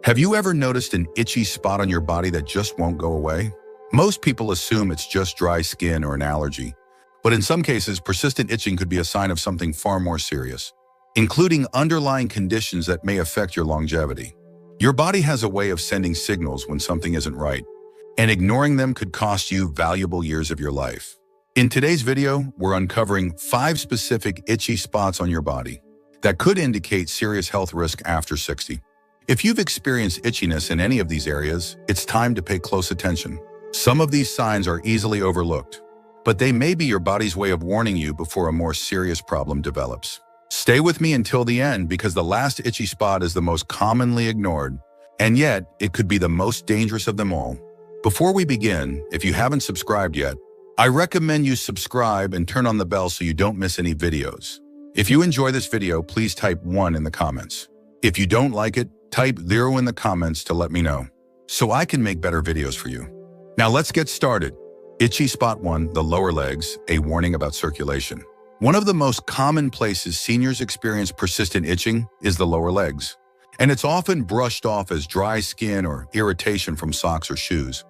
Have you ever noticed an itchy spot on your body that just won't go away? Most people assume it's just dry skin or an allergy, but in some cases, persistent itching could be a sign of something far more serious, including underlying conditions that may affect your longevity. Your body has a way of sending signals when something isn't right, and ignoring them could cost you valuable years of your life. In today's video, we're uncovering 5 specific itchy spots on your body that could indicate serious health risk after 60. If you've experienced itchiness in any of these areas, it's time to pay close attention. Some of these signs are easily overlooked, but they may be your body's way of warning you before a more serious problem develops. Stay with me until the end because the last itchy spot is the most commonly ignored, and yet it could be the most dangerous of them all. Before we begin, if you haven't subscribed yet, I recommend you subscribe and turn on the bell so you don't miss any videos. If you enjoy this video, please type 1 in the comments. If you don't like it, type 0 in the comments to let me know, so I can make better videos for you. Now let's get started. Itchy spot 1, the lower legs, a warning about circulation. One of the most common places seniors experience persistent itching is the lower legs, and it's often brushed off as dry skin or irritation from socks or shoes.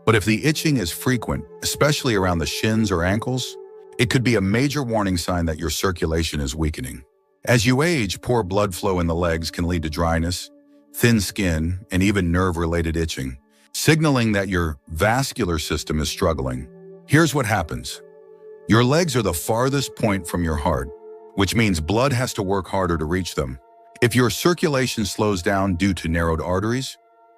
But if the itching is frequent, especially around the shins or ankles, it could be a major warning sign that your circulation is weakening. As you age, poor blood flow in the legs can lead to dryness, thin skin, and even nerve-related itching, signaling that your vascular system is struggling. Here's what happens. Your legs are the farthest point from your heart, which means blood has to work harder to reach them. If your circulation slows down due to narrowed arteries,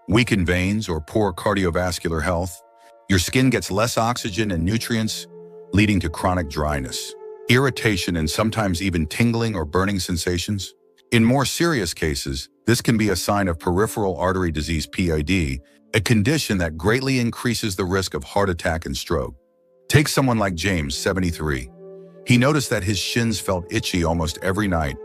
weakened veins, or poor cardiovascular health, your skin gets less oxygen and nutrients, leading to chronic dryness, irritation, and sometimes even tingling or burning sensations. In more serious cases, this can be a sign of peripheral artery disease (PAD), a condition that greatly increases the risk of heart attack and stroke. Take someone like James, 73. He noticed that his shins felt itchy almost every night,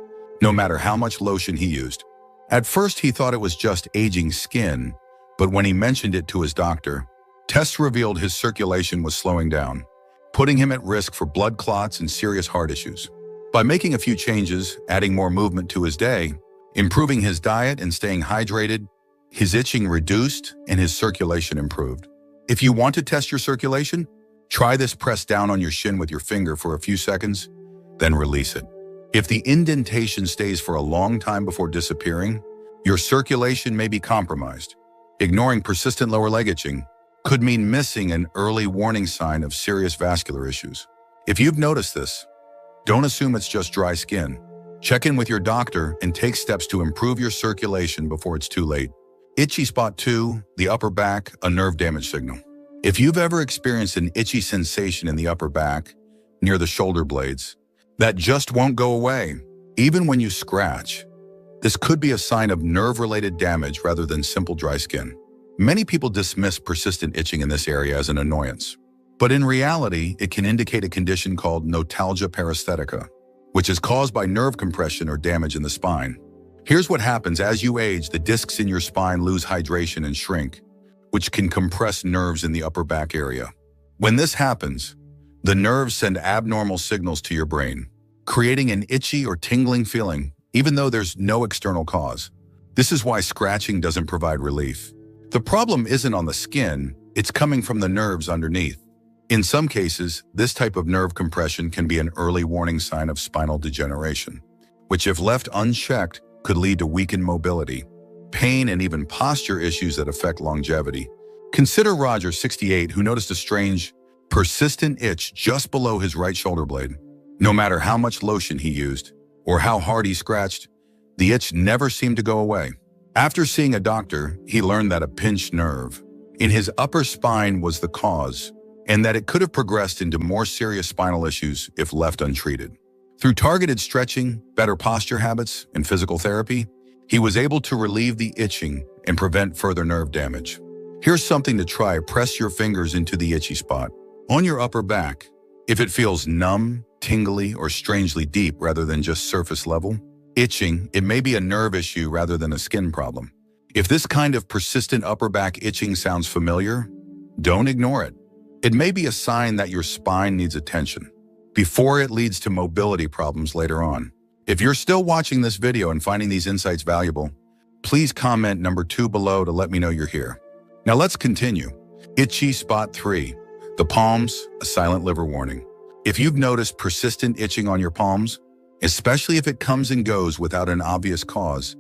no matter how much lotion he used. At first, he thought it was just aging skin, but when he mentioned it to his doctor, tests revealed his circulation was slowing down, putting him at risk for blood clots and serious heart issues. By making a few changes, adding more movement to his day, improving his diet, and staying hydrated, his itching reduced and his circulation improved. If you want to test your circulation, try this: press down on your shin with your finger for a few seconds, then release it. If the indentation stays for a long time before disappearing, your circulation may be compromised. Ignoring persistent lower leg itching could mean missing an early warning sign of serious vascular issues. If you've noticed this, don't assume it's just dry skin. Check in with your doctor and take steps to improve your circulation before it's too late. Itchy spot 2, the upper back, a nerve damage signal. If you've ever experienced an itchy sensation in the upper back, near the shoulder blades, that just won't go away, even when you scratch, this could be a sign of nerve-related damage rather than simple dry skin. Many people dismiss persistent itching in this area as an annoyance, but in reality, it can indicate a condition called notalgia paresthetica, which is caused by nerve compression or damage in the spine. Here's what happens: as you age, the discs in your spine lose hydration and shrink, which can compress nerves in the upper back area. When this happens, the nerves send abnormal signals to your brain, creating an itchy or tingling feeling, even though there's no external cause. This is why scratching doesn't provide relief. The problem isn't on the skin, it's coming from the nerves underneath. In some cases, this type of nerve compression can be an early warning sign of spinal degeneration, which, if left unchecked, could lead to weakened mobility, pain, and even posture issues that affect longevity. Consider Roger, 68, who noticed a strange, persistent itch just below his right shoulder blade. No matter how much lotion he used or how hard he scratched, the itch never seemed to go away. After seeing a doctor, he learned that a pinched nerve in his upper spine was the cause, and that it could have progressed into more serious spinal issues if left untreated. Through targeted stretching, better posture habits, and physical therapy, he was able to relieve the itching and prevent further nerve damage. Here's something to try: press your fingers into the itchy spot on your upper back. If it feels numb, tingly, or strangely deep rather than just surface level itching, it may be a nerve issue rather than a skin problem. If this kind of persistent upper back itching sounds familiar, don't ignore it. It may be a sign that your spine needs attention before it leads to mobility problems later on. If you're still watching this video and finding these insights valuable, Please comment number 2 below to let me know you're here. Now let's continue. Itchy spot 3. The palms, a silent liver warning. If you've noticed persistent itching on your palms, especially if it comes and goes without an obvious cause,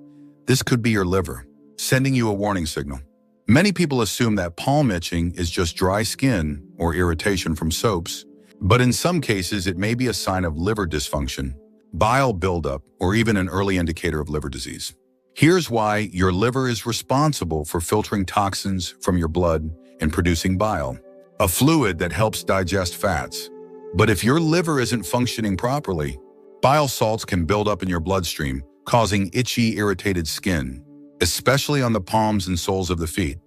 this could be your liver, sending you a warning signal. Many people assume that palm itching is just dry skin or irritation from soaps, but in some cases it may be a sign of liver dysfunction, bile buildup, or even an early indicator of liver disease. Here's why: your liver is responsible for filtering toxins from your blood and producing bile, a fluid that helps digest fats. But if your liver isn't functioning properly, bile salts can build up in your bloodstream, causing itchy, irritated skin, especially on the palms and soles of the feet.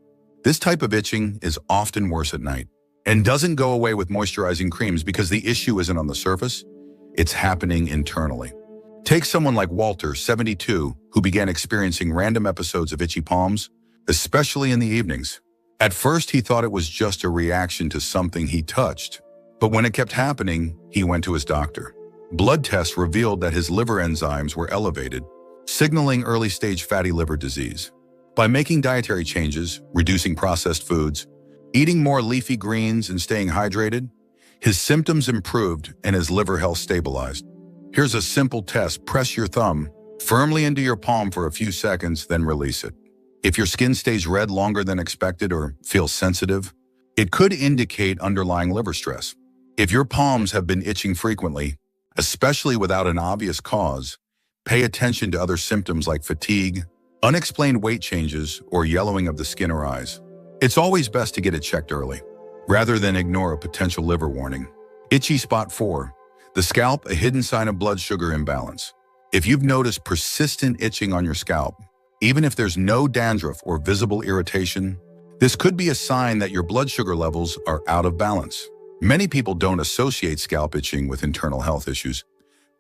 This type of itching is often worse at night and doesn't go away with moisturizing creams because the issue isn't on the surface, it's happening internally. Take someone like Walter, 72, who began experiencing random episodes of itchy palms, especially in the evenings. At first, he thought it was just a reaction to something he touched, but when it kept happening, he went to his doctor. Blood tests revealed that his liver enzymes were elevated, signaling early-stage fatty liver disease. By making dietary changes, reducing processed foods, eating more leafy greens, and staying hydrated, his symptoms improved and his liver health stabilized. Here's a simple test. Press your thumb firmly into your palm for a few seconds, then release it. If your skin stays red longer than expected or feels sensitive, it could indicate underlying liver stress. If your palms have been itching frequently, especially without an obvious cause, pay attention to other symptoms like fatigue, unexplained weight changes, or yellowing of the skin or eyes. It's always best to get it checked early, rather than ignore a potential liver warning. Itchy spot 4. The scalp, a hidden sign of blood sugar imbalance. If you've noticed persistent itching on your scalp, even if there's no dandruff or visible irritation, this could be a sign that your blood sugar levels are out of balance. Many people don't associate scalp itching with internal health issues,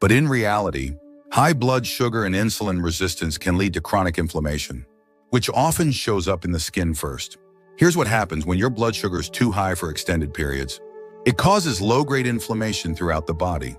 but in reality, high blood sugar and insulin resistance can lead to chronic inflammation, which often shows up in the skin first. Here's what happens when your blood sugar is too high for extended periods. It causes low-grade inflammation throughout the body.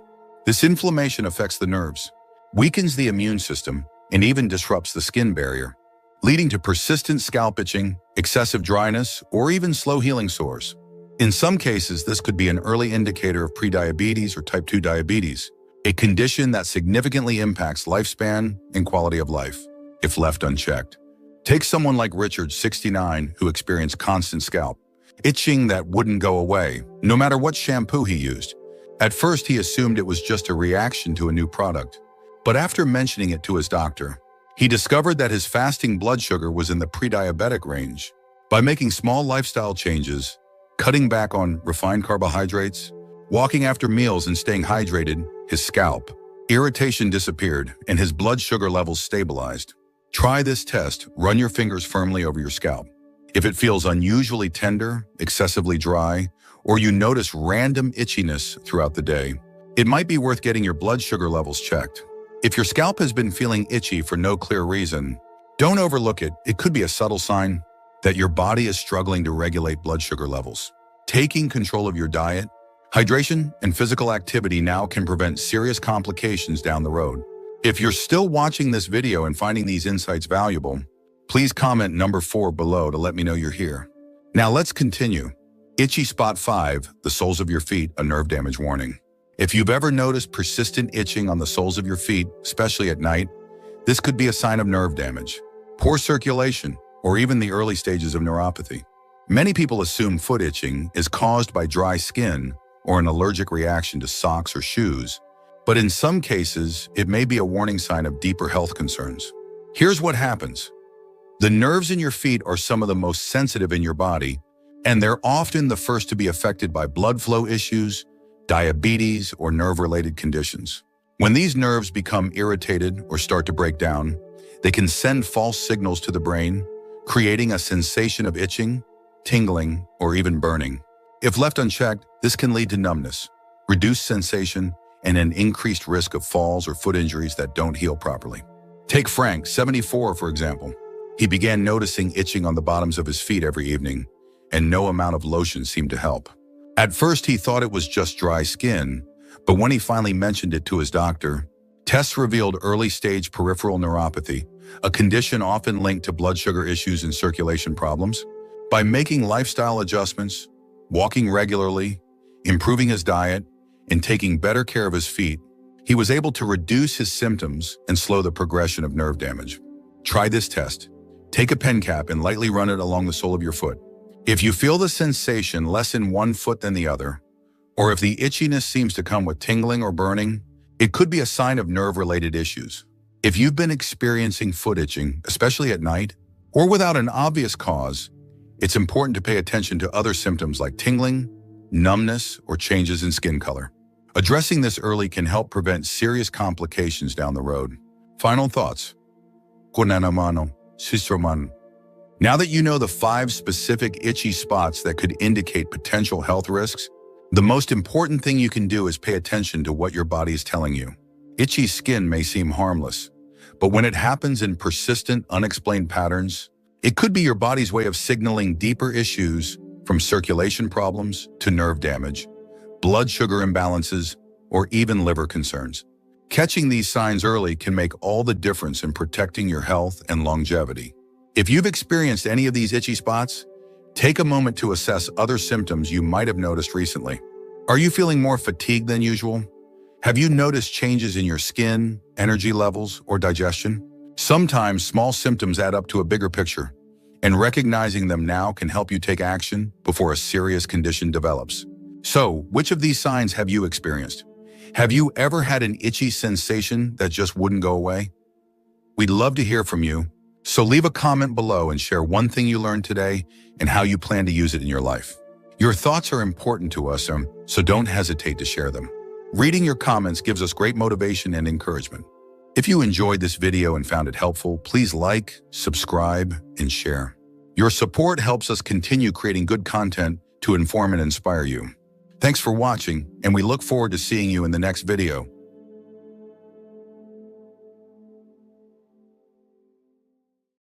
This inflammation affects the nerves, weakens the immune system, and even disrupts the skin barrier, leading to persistent scalp itching, excessive dryness, or even slow-healing sores. In some cases, this could be an early indicator of prediabetes or type 2 diabetes, a condition that significantly impacts lifespan and quality of life if left unchecked. Take someone like Richard, 69, who experienced constant scalp itching that wouldn't go away, no matter what shampoo he used. At first, he assumed it was just a reaction to a new product, but after mentioning it to his doctor, he discovered that his fasting blood sugar was in the pre-diabetic range. By making small lifestyle changes, cutting back on refined carbohydrates, walking after meals, and staying hydrated, his scalp irritation disappeared and his blood sugar levels stabilized. Try this test. Run your fingers firmly over your scalp. If it feels unusually tender, excessively dry, or you notice random itchiness throughout the day, it might be worth getting your blood sugar levels checked. If your scalp has been feeling itchy for no clear reason, don't overlook it. It could be a subtle sign that your body is struggling to regulate blood sugar levels. Taking control of your diet, hydration, and physical activity now can prevent serious complications down the road. If you're still watching this video and finding these insights valuable, please comment number 4 below to let me know you're here. Now let's continue. Itchy spot 5, the soles of your feet, a nerve damage warning. If you've ever noticed persistent itching on the soles of your feet, especially at night, this could be a sign of nerve damage, poor circulation, or even the early stages of neuropathy. Many people assume foot itching is caused by dry skin or an allergic reaction to socks or shoes, but in some cases, it may be a warning sign of deeper health concerns. Here's what happens. The nerves in your feet are some of the most sensitive in your body, and they're often the first to be affected by blood flow issues, diabetes, or nerve-related conditions. When these nerves become irritated or start to break down, they can send false signals to the brain, creating a sensation of itching, tingling, or even burning. If left unchecked, this can lead to numbness, reduced sensation, and an increased risk of falls or foot injuries that don't heal properly. Take Frank, 74, for example. He began noticing itching on the bottoms of his feet every evening, and no amount of lotion seemed to help. At first, he thought it was just dry skin, but when he finally mentioned it to his doctor, tests revealed early-stage peripheral neuropathy, a condition often linked to blood sugar issues and circulation problems. By making lifestyle adjustments, walking regularly, improving his diet, and taking better care of his feet, he was able to reduce his symptoms and slow the progression of nerve damage. Try this test. Take a pen cap and lightly run it along the sole of your foot. If you feel the sensation less in one foot than the other, or if the itchiness seems to come with tingling or burning, it could be a sign of nerve-related issues. If you've been experiencing foot itching, especially at night, or without an obvious cause, it's important to pay attention to other symptoms like tingling, numbness, or changes in skin color. Addressing this early can help prevent serious complications down the road. Final thoughts. Now that you know the 5 specific itchy spots that could indicate potential health risks, the most important thing you can do is pay attention to what your body is telling you. Itchy skin may seem harmless, but when it happens in persistent, unexplained patterns, it could be your body's way of signaling deeper issues, from circulation problems to nerve damage, blood sugar imbalances, or even liver concerns. Catching these signs early can make all the difference in protecting your health and longevity. If you've experienced any of these itchy spots, take a moment to assess other symptoms you might have noticed recently. Are you feeling more fatigued than usual? Have you noticed changes in your skin, energy levels, or digestion? Sometimes small symptoms add up to a bigger picture, and recognizing them now can help you take action before a serious condition develops. So, which of these signs have you experienced? Have you ever had an itchy sensation that just wouldn't go away? We'd love to hear from you, so leave a comment below and share one thing you learned today and how you plan to use it in your life. Your thoughts are important to us, so don't hesitate to share them. Reading your comments gives us great motivation and encouragement. If you enjoyed this video and found it helpful, please like, subscribe, and share. Your support helps us continue creating good content to inform and inspire you. Thanks for watching, and we look forward to seeing you in the next video.